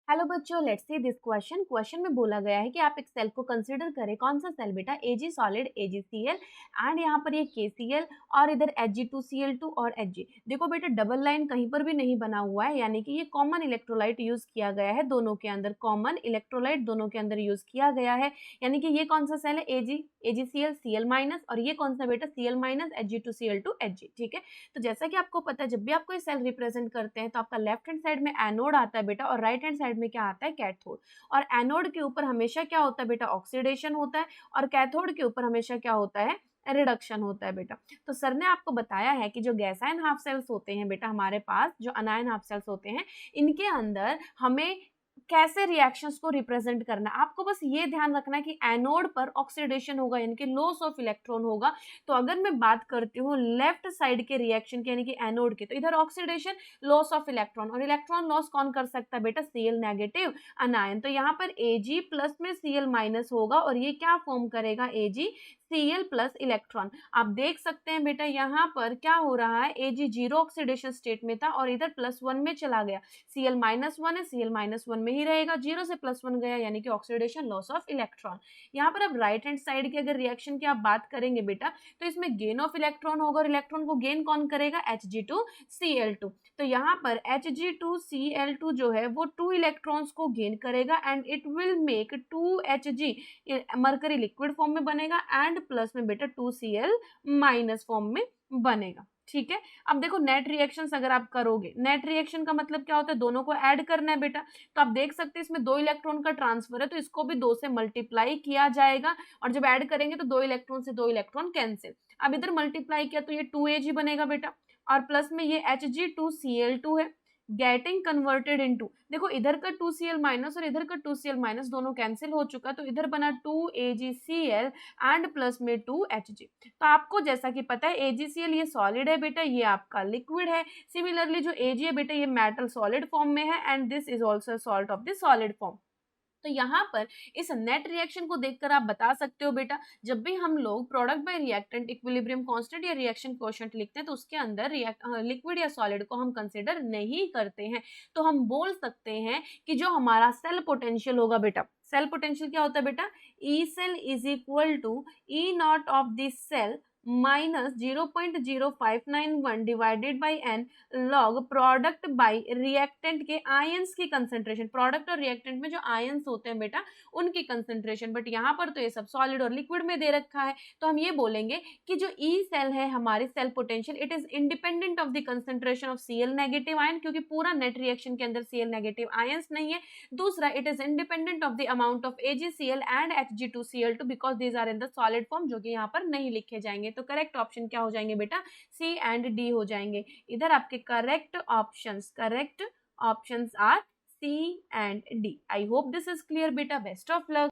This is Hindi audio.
हेलो बच्चों, लेट्स सी दिस क्वेश्चन में बोला गया है कि आप एक सेल को कंसीडर करें। कौन सा सेल बेटा? Ag सॉलिड AgCl एंड यहाँ पर ये KCl और इधर Ag2Cl2 और Hg। देखो बेटा, डबल लाइन कहीं पर भी नहीं बना हुआ है, यानी कि ये कॉमन इलेक्ट्रोलाइट यूज किया गया है। दोनों के अंदर कॉमन इलेक्ट्रोलाइट दोनों के अंदर यूज किया गया है, यानी कि ये कौन सा सेल है? AgCl Cl माइनस, और ये कौन सा बेटा? Cl minus Ag2Cl2 Hg। ठीक है, तो जैसा कि आपको पता है, जब भी आप कोई सेल रिप्रेजेंट करते हैं तो आपका लेफ्ट हैंड साइड में एनोड आता है बेटा, और राइट हैंड साइड में क्या आता है? कैथोड। और एनोड के ऊपर हमेशा क्या होता है बेटा? ऑक्सीडेशन होता है, और कैथोड के ऊपर हमेशा क्या होता है? रिडक्शन होता है बेटा। तो सर ने आपको बताया है कि जो गैसाइन हाफ सेल्स होते हैं बेटा हमारे पास, जो अनायन हाफ सेल्स होते हैं, इनके अंदर हमें कैसे रिएक्शंस को रिप्रेजेंट करना है। आपको बस ये ध्यान रखना है कि एनोड पर ऑक्सीडेशन होगा, यानी कि लॉस ऑफ इलेक्ट्रॉन होगा। तो अगर मैं बात करती हूँ लेफ्ट साइड के रिएक्शन की, यानी कि एनोड के, तो इधर ऑक्सीडेशन, लॉस ऑफ इलेक्ट्रॉन, और इलेक्ट्रॉन लॉस कौन कर सकता है बेटा? Cl negative अनायन। तो यहाँ पर Ag प्लस में Cl माइनस होगा, और ये क्या फॉर्म करेगा? AgCl plus electron. आप देख सकते हैं बेटा, यहाँ पर क्या हो रहा है? Ag जीरो ऑक्सीडेशन स्टेट में था और इधर +1 में चला गया। Cl -1 है, Cl -1 में ही रहेगा, 0 से +1 गया, यानी कि ऑक्सीडेशन, लॉस ऑफ इलेक्ट्रॉन। यहाँ पर अब राइट हैंड साइड की अगर रिएक्शन की आप बात करेंगे बेटा, तो इसमें गेन ऑफ इलेक्ट्रॉन होगा, और इलेक्ट्रॉन को गेन कौन करेगा? Hg2Cl2। तो यहाँ पर Hg2Cl2 जो है वो 2 इलेक्ट्रॉन्स को गेन करेगा, and it will make 2Hg, mercury liquid form में बनेगा, एंड प्लस में बेटा 2Cl माइनस फॉर्म में बनेगा। ठीक है, अब देखो नेट रिएक्शंस अगर आप करोगे, नेट रिएक्शन का मतलब क्या होता है? दोनों को ऐड करना है बेटा। तो आप देख सकते हैं इसमें 2 इलेक्ट्रॉन का ट्रांसफर है, तो इसको भी 2 से मल्टीप्लाई किया जाएगा, और जब ऐड करेंगे तो 2 इलेक्ट्रॉन से 2 इलेक्ट्रॉन कैंसिल। अब इधर मल्टीप्लाई किया तो ये 2Ag बनेगा बेटा, और प्लस में ये Hg2Cl2 है, गेटिंग कन्वर्टेड इनटू, देखो इधर का 2Cl माइनस और इधर का 2Cl माइनस दोनों कैंसिल हो चुका, तो इधर बना 2AgCl एंड प्लस में 2Hg। तो आपको जैसा कि पता है AgCl ये सॉलिड है बेटा, ये आपका लिक्विड है। सिमिलरली जो Ag है बेटा, ये मेटल सॉलिड फॉर्म में है, and this is also salt of the solid form. तो यहाँ पर इस नेट रिएक्शन को देखकर आप बता सकते हो बेटा, जब भी हम लोग product bye reactant, equilibrium constant या रिएक्शन कोएफिशिएंट लिखते हैं, तो उसके अंदर लिक्विड या सॉलिड को हम कंसीडर नहीं करते हैं। तो हम बोल सकते हैं कि जो हमारा सेल पोटेंशियल होगा बेटा, सेल पोटेंशियल क्या होता है बेटा? E cell is equal to E naught of this cell minus 0.0591 divided by n log product by reactant के आयंस की कंसेंट्रेशन। प्रोडक्ट और रिएक्टेंट में जो आयंस होते हैं बेटा, उनकी कंसेंट्रेशन। बट यहाँ पर तो ये सब सॉलिड और लिक्विड में दे रखा है, तो हम ये बोलेंगे कि जो ई सेल है हमारे cell potential, it is independent of the concentration of Cl negative ion, क्योंकि पूरा नेट रिएक्शन के अंदर Cl नेगेटिव आयंस नहीं है। दूसरा, it is independent of the amount of AgCl and Hg2Cl2 because these are in the solid form, जो कि यहाँ पर नहीं लिखे जाएंगे। तो करेक्ट ऑप्शन क्या हो जाएंगे बेटा? C एंड D हो जाएंगे। इधर आपके correct options are C and D। I hope this is clear बेटा। Best of luck.